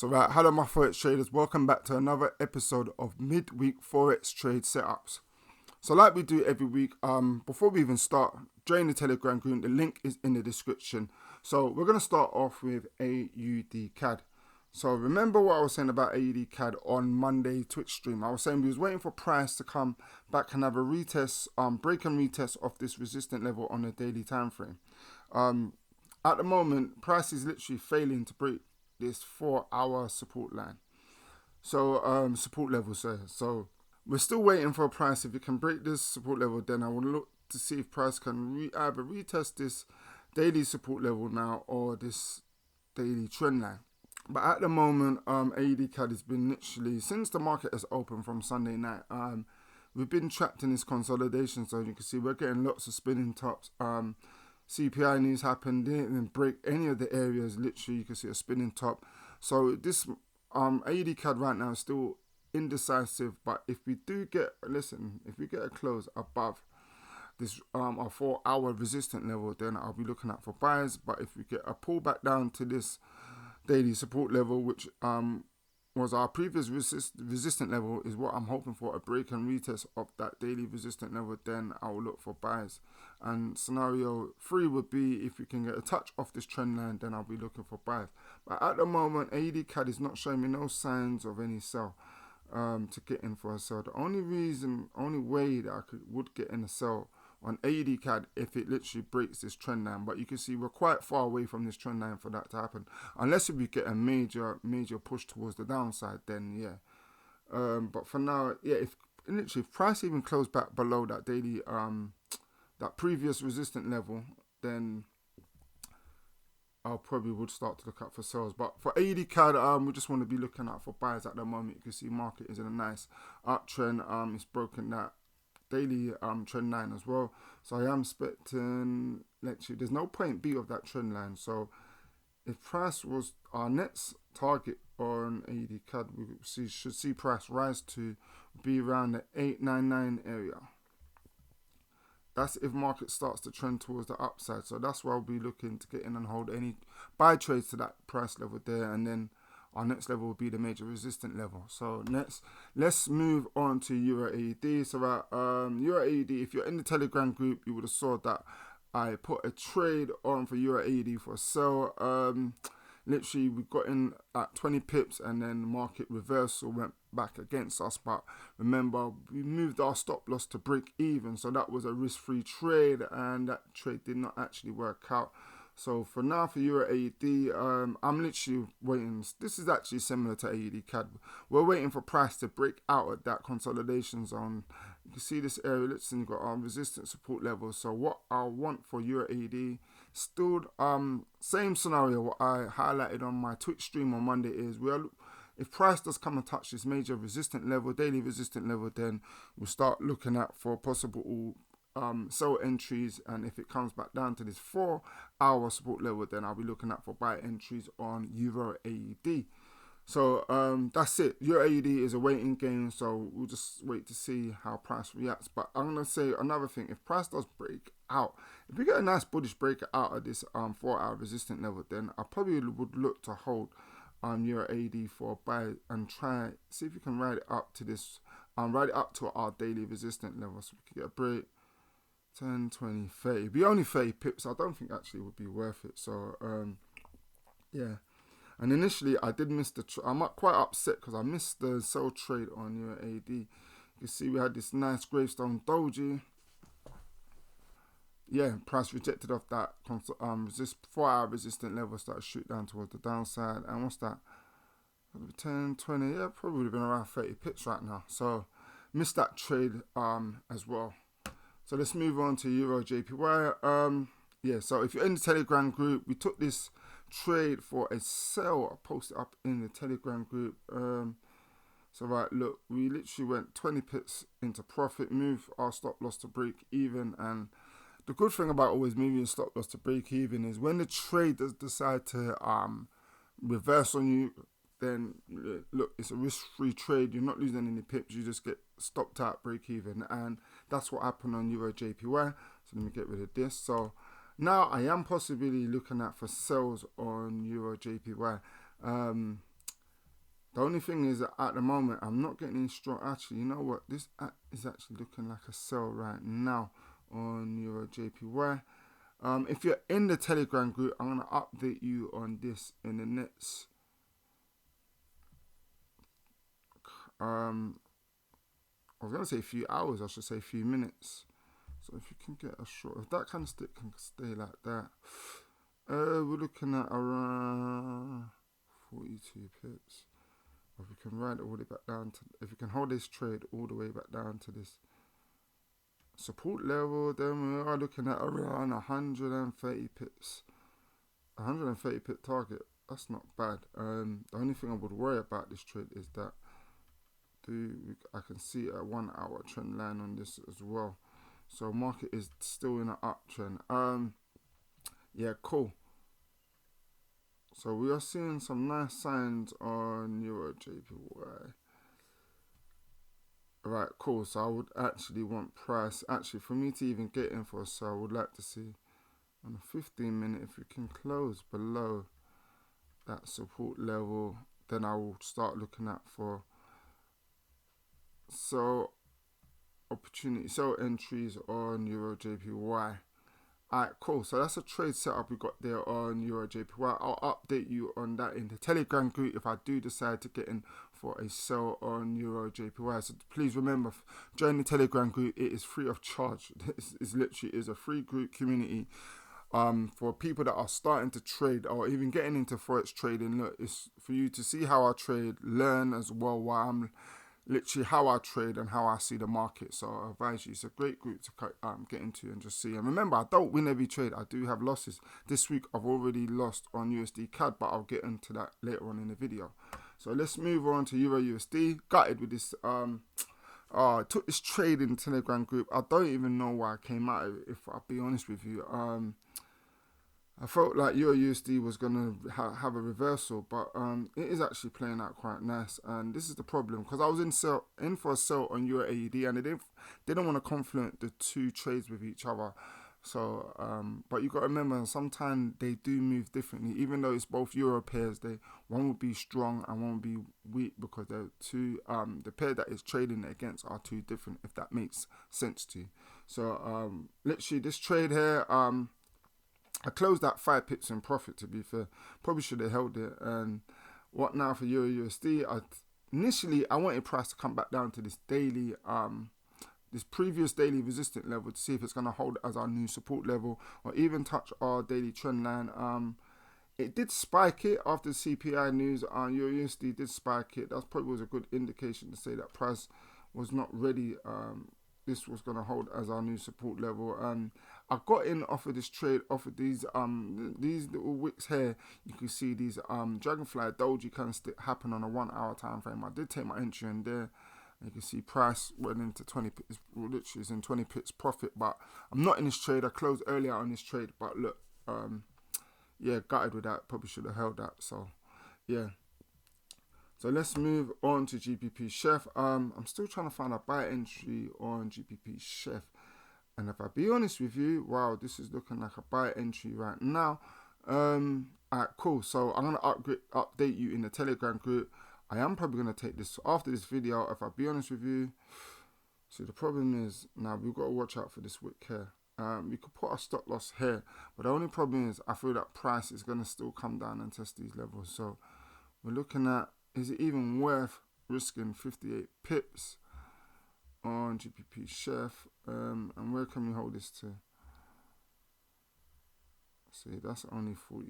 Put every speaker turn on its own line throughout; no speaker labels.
So right, hello my Forex traders, welcome back to another episode of midweek Forex trade setups. So like we do every week, before we even start, join the Telegram group, the link is in the description. So we're going to start off with AUD CAD. So remember what I was saying about AUD CAD on Monday Twitch stream. I was saying we was waiting for price to come back and have a retest, break and retest of this resistant level on the daily time frame. At the moment, price is literally failing to break this 4-hour support line. So support level, sorry. So we're still waiting for a price. If it can break this support level, then I will look to see if price can either retest this daily support level now or this daily trend line. But at the moment, AUD CAD has been literally, since the market has opened from Sunday night, we've been trapped in this consolidation zone. You can see we're getting lots of spinning tops. CPI news happened, didn't even break any of the areas. Literally, you can see a spinning top. So this AUD CAD right now is still indecisive. But if we do get, if we get a close above this our 4-hour resistant level, then I'll be looking at for buys. But if we get a pullback down to this daily support level, which was our previous resistant level, is what I'm hoping for, a break and retest of that daily resistant level, then I will look for buys. And scenario 3 would be if we can get a touch off this trend line, then I'll be looking for buys. But at the moment, AUD CAD is not showing me no signs of any sell to get in for a sell. The only way that I would get in a sell on AUD CAD if it literally breaks this trend line, but you can see we're quite far away from this trend line for that to happen. Unless if we get a major push towards the downside, then yeah. But for now, yeah, if price even closed back below that daily that previous resistant level, then I probably would start to look out for sales. But for AUD CAD, we just want to be looking out for buys at the moment. You can see market is in a nice uptrend. It's broken that daily trend line as well, so I am expecting literally there's no point B of that trend line. So if price was our next target on AUD CAD, we should see price rise to be around the 899 area. That's if market starts to trend towards the upside. So that's why I'll be looking to get in and hold any buy trades to that price level there, and then our next level will be the major resistant level. So next, let's move on to Euro AUD. So Euro AUD, if you're in the Telegram group, you would have saw that I put a trade on for Euro AUD for a sell. Literally, we got in at 20 pips and then the market reversal went back against us. But remember, we moved our stop loss to break even. So that was a risk-free trade, and that trade did not actually work out. So for now, for Euro AUD, I'm literally waiting. This is actually similar to AUD CAD. We're waiting for price to break out at that consolidation zone. You can see this area. Listen, you've got our resistance support level. So what I want for Euro AUD, still same scenario what I highlighted on my Twitch stream on Monday is if price does come and touch this major resistant level, daily resistant level, then we'll start looking at for possible sell entries, and if it comes back down to this 4-hour support level, then I'll be looking at for buy entries on Euro AUD. So that's it. Euro AUD is a waiting game, so we'll just wait to see how price reacts. But I'm gonna say another thing: if price does break out, if we get a nice bullish break out of this 4-hour resistant level, then I probably would look to hold Euro AUD for buy and try see if we can ride it up to this ride it up to our daily resistant level, so we can get a break. 10, 20, 30. It'd be only 30 pips. I don't think actually it would be worth it. So, yeah. And initially, I did miss I'm quite upset because I missed the sell trade on Euro AUD. You can see we had this nice gravestone doji. Yeah, price rejected off that 4-hour resistant level, started to shoot down towards the downside. And what's that? 10, 20. Yeah, probably would have been around 30 pips right now. So, missed that trade as well. So let's move on to Euro JPY. Yeah, so if you're in the Telegram group, we took this trade for a sell. I posted up in the Telegram group. So right, look, we literally went 20 pips into profit, move our stop loss to break even. And the good thing about always moving stop loss to break even is when the trade does decide to reverse on you, then look, it's a risk-free trade. You're not losing any pips. You just get stopped out break even, and that's what happened on Euro JPY. So let me get rid of this. So now I am possibly looking at for sales on Euro JPY. The only thing is that at the moment I'm not getting any strong. Actually, you know what? This is actually looking like a sell right now on Euro JPY. If you're in the Telegram group, I'm gonna update you on this in the next I was gonna say a few hours. I should say a few minutes. So if you can get a short, if that kind of stick can stay like that, we're looking at around 42 pips. If we can ride it all the way back down to, if we can hold this trade all the way back down to this support level, then we are looking at around 130 pips. 130 pip target, that's not bad. The only thing I would worry about this trade is that I can see a 1 hour trend line on this as well. So market is still in an uptrend. Yeah, cool. So we are seeing some nice signs on Euro JPY. Right, cool. So I would actually want price. Actually, for me to even get in for a sell, I would like to see on a 15-minute, if we can close below that support level, then I will start looking at for sell opportunity, sell entries on Euro JPY. Alright, cool. So that's a trade setup we got there on Euro JPY. I'll update you on that in the Telegram group if I do decide to get in for a sell on Euro JPY. So please remember, join the Telegram group. It is free of charge. It's literally is a free group community for people that are starting to trade or even getting into Forex trading. Look, it's for you to see how I trade, learn as well why I'm literally how I trade and how I see the market. So I advise you, it's a great group to get into and just see. And remember, I don't win every trade. I do have losses. This week I've already lost on USD CAD, but I'll get into that later on in the video. So let's move on to Euro USD. Gutted with this. I took this trade in the Telegram group. I don't even know why I came out of it, if I'll be honest with you. I felt like Euro USD was going to have a reversal, but it is actually playing out quite nice. And this is the problem, because I was in for a sell on Euro AUD, and they didn't want to confluent the two trades with each other. So, but you got to remember, sometimes they do move differently. Even though it's both Euro pairs, one will be strong and one will be weak, because they're two. The pair that is trading against are two different, if that makes sense to you. So, literally, this trade here, I closed at 5 pips in profit, to be fair. Probably should have held it. And what now for Euro USD? Initially, I wanted price to come back down to this daily, this previous daily resistance level, to see if it's going to hold as our new support level or even touch our daily trend line. It did spike it after the CPI news. Euro USD did spike it. That probably was a good indication to say that price was not ready. This was going to hold as our new support level. I got in off of this trade, off of these little wicks here. You can see these dragonfly doji kind of happen on a 1 hour time frame. I did take my entry in there. You can see price went into 20 pips, literally is in 20 pips profit. But I'm not in this trade. I closed earlier on this trade. But look, yeah, gutted with that. Probably should have held that. So, yeah. So let's move on to GBP Chef. I'm still trying to find a buy entry on GBP Chef. And if I be honest with you, wow, this is looking like a buy entry right now. Alright, cool. So I'm gonna update you in the Telegram group. I am probably gonna take this after this video. If I be honest with you, see the problem is now we've got to watch out for this wick here. We could put a stop loss here, but the only problem is I feel that price is gonna still come down and test these levels. So we're looking at, is it even worth risking 58 pips on GBP Chef? And where can we hold this to? See, that's only 40.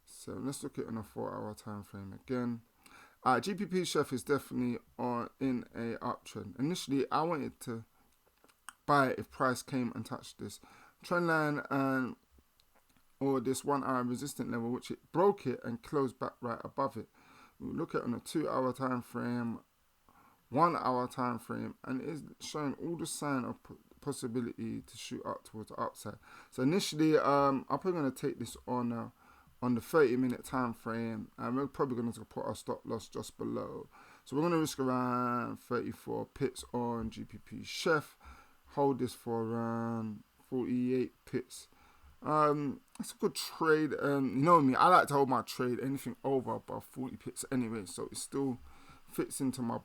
So let's look at it on a 4 hour time frame again. GBP Chef is definitely in a uptrend. Initially, I wanted to buy it if price came and touched this trend line or this 1 hour resistant level, which it broke it and closed back right above it. We look at it on a 2 hour time frame, 1 hour time frame, and it is showing all the sign of possibility to shoot up towards the upside. So initially, I'm probably going to take this on the 30-minute time frame, and we're probably going to put our stop loss just below. So we're going to risk around 34 pips on GBP Chef. Hold this for around 48 pips. It's a good trade. You know me, I like to hold my trade anything over about 40 pips anyway, so it still fits into my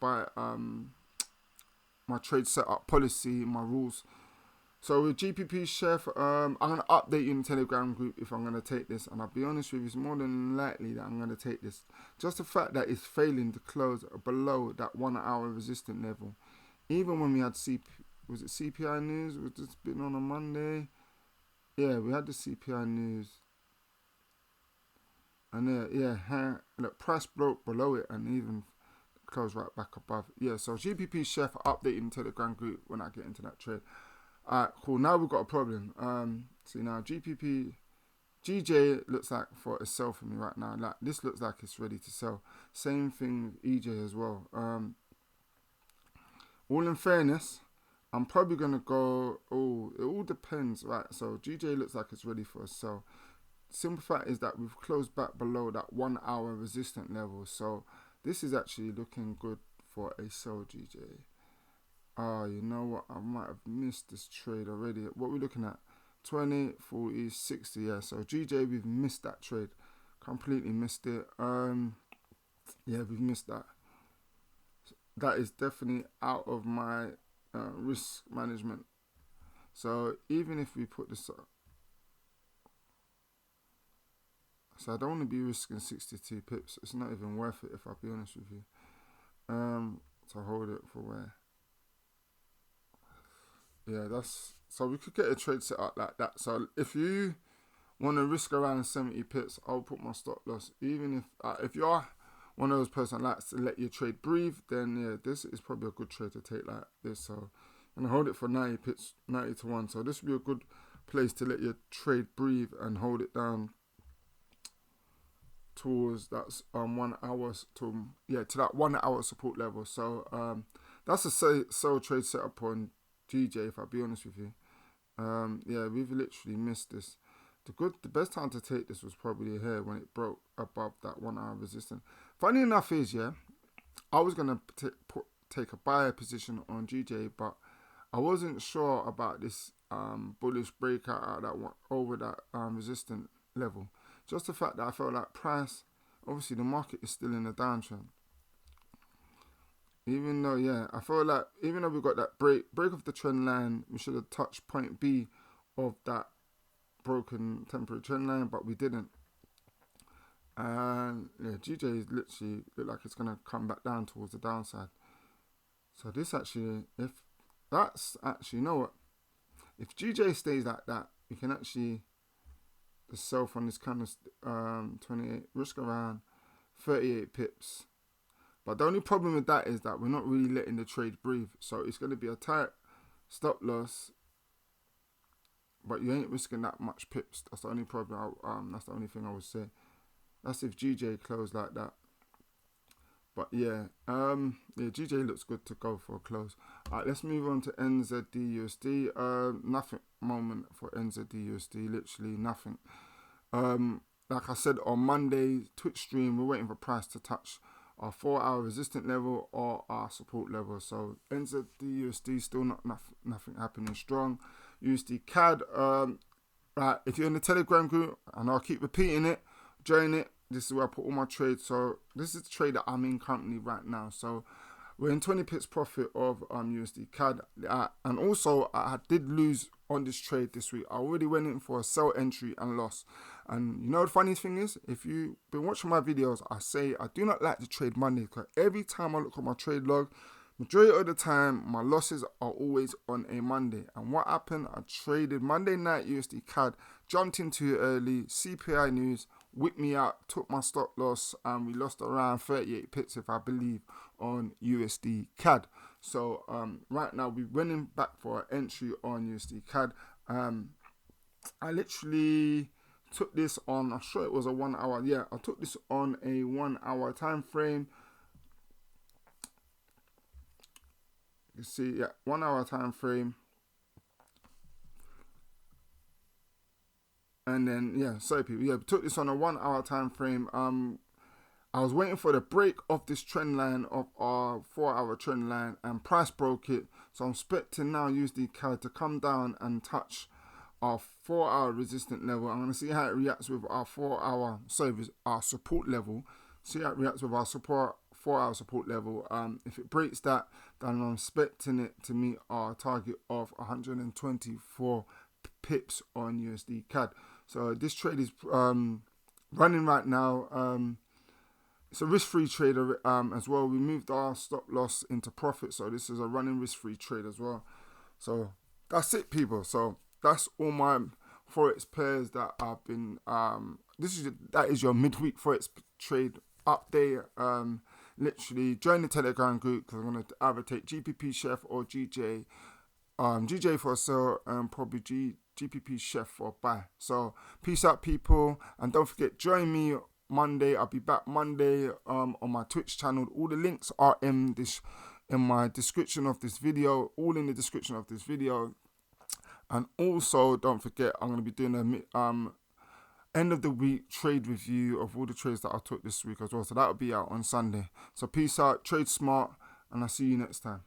my trade setup policy, my rules. So with GPP Chef, I'm gonna update you in the Telegram group if I'm gonna take this, and I'll be honest with you, it's more than likely that I'm gonna take this. Just the fact that it's failing to close below that 1 hour resistant level, even when we had was it CPI news? Was this been on a Monday? Yeah, we had the CPI news, and the price broke below it and even closed right back above. Yeah, so GPP Chef updating Telegram group when I get into that trade. Alright, cool. Now we've got a problem. See now, GJ looks like for a sell for me right now. Like this looks like it's ready to sell. Same thing with EJ as well. All in fairness, I'm probably gonna go. Oh, it all depends, right? So GJ looks like it's ready for a sell. Simple fact is that we've closed back below that 1 hour resistant level. So this is actually looking good for a sell, GJ. Oh, you know what? I might have missed this trade already. What are we looking at? 20, 40, 60. Yeah, so GJ, we've missed that trade. Completely missed it. Yeah, we've missed that. That is definitely out of my risk management. So even if we put this up, so I don't want to be risking 62 pips. It's not even worth it if I'll be honest with you. To hold it for where? Yeah, that's so we could get a trade set up like that. So if you want to risk around 70 pips, I'll put my stop loss. Even if you are one of those person that likes to let your trade breathe, then yeah, this is probably a good trade to take like this. So I'm gonna hold it for 90 pips, 90 to 1. So this would be a good place to let your trade breathe and hold it down towards that's 1 hour to that 1 hour support level. So that's a sell trade setup on GJ, if I'll be honest with you. Yeah, we've literally missed this. The best time to take this was probably here when it broke above that 1 hour resistance. Funny enough is, yeah, I was gonna take a buyer position on GJ, but I wasn't sure about this bullish breakout out that one over that resistant level. Just the fact that I felt like price, obviously the market is still in a downtrend. Even though, yeah, I feel like even though we got that break of the trend line, we should have touched point B of that broken temporary trend line, but we didn't. And yeah, GJ is literally look like it's gonna come back down towards the downside. So this actually, if that's actually, you know what? If GJ stays like that, we can actually sell from this kind of 28, risk around 38 pips. But the only problem with that is that we're not really letting the trade breathe. So it's going to be a tight stop loss, but you ain't risking that much pips. That's the only problem. That's the only thing I would say. That's if GJ closed like that. But yeah, GJ looks good to go for a close. Alright, let's move on to NZD/USD. Nothing moment for NZD/USD. Literally nothing. Like I said on Monday Twitch stream, we're waiting for price to touch our 4 hour resistant level or our support level. So NZD/USD still nothing happening strong. USD CAD. Right, if you're in the Telegram group, and I'll keep repeating it, join it. This is where I put all my trades. So this is the trade that I'm in currently right now. So we're in 20 pips profit of USD CAD. And also I did lose on this trade this week. I already went in for a sell entry and loss. And you know the funny thing is, if you've been watching my videos, I say I do not like to trade Monday, because every time I look at my trade log, majority of the time my losses are always on a Monday. And what happened? I traded Monday night USD CAD, jumped into it early, CPI news, whipped me out, took my stop loss, and we lost around 38 pips, if I believe, on USD CAD. So right now we're running back for an entry on USD CAD. I literally took this on, I'm sure it was a 1 hour. Yeah, I took this on a 1 hour time frame. You see, yeah, 1 hour time frame. And then, yeah, sorry people, yeah, we took this on a 1 hour time frame. I was waiting for the break of this trend line, of our 4 hour trend line, and price broke it. So I'm expecting now USD CAD to come down and touch our 4-hour resistant level. I'm going to see how it reacts with our our support level. See how it reacts with our 4-hour support level. If it breaks that, then I'm expecting it to meet our target of 124 pips on USD CAD. So this trade is running right now. It's a risk-free trade as well. We moved our stop loss into profit, so this is a running risk-free trade as well. So that's it, people. So that's all my Forex pairs that I've been. That is your midweek Forex trade update. Literally join the Telegram group because I'm gonna either take GPP Chef or GJ. GJ for a sell and probably GPP Chef for a buy. So peace out, people, and don't forget, join me Monday. I'll be back Monday on my Twitch channel. All the links are in my description of this video, all in the description of this video. And also don't forget, I'm going to be doing a end of the week trade review of all the trades that I took this week as well, so that'll be out on Sunday. So peace out, trade smart, and I'll see you next time.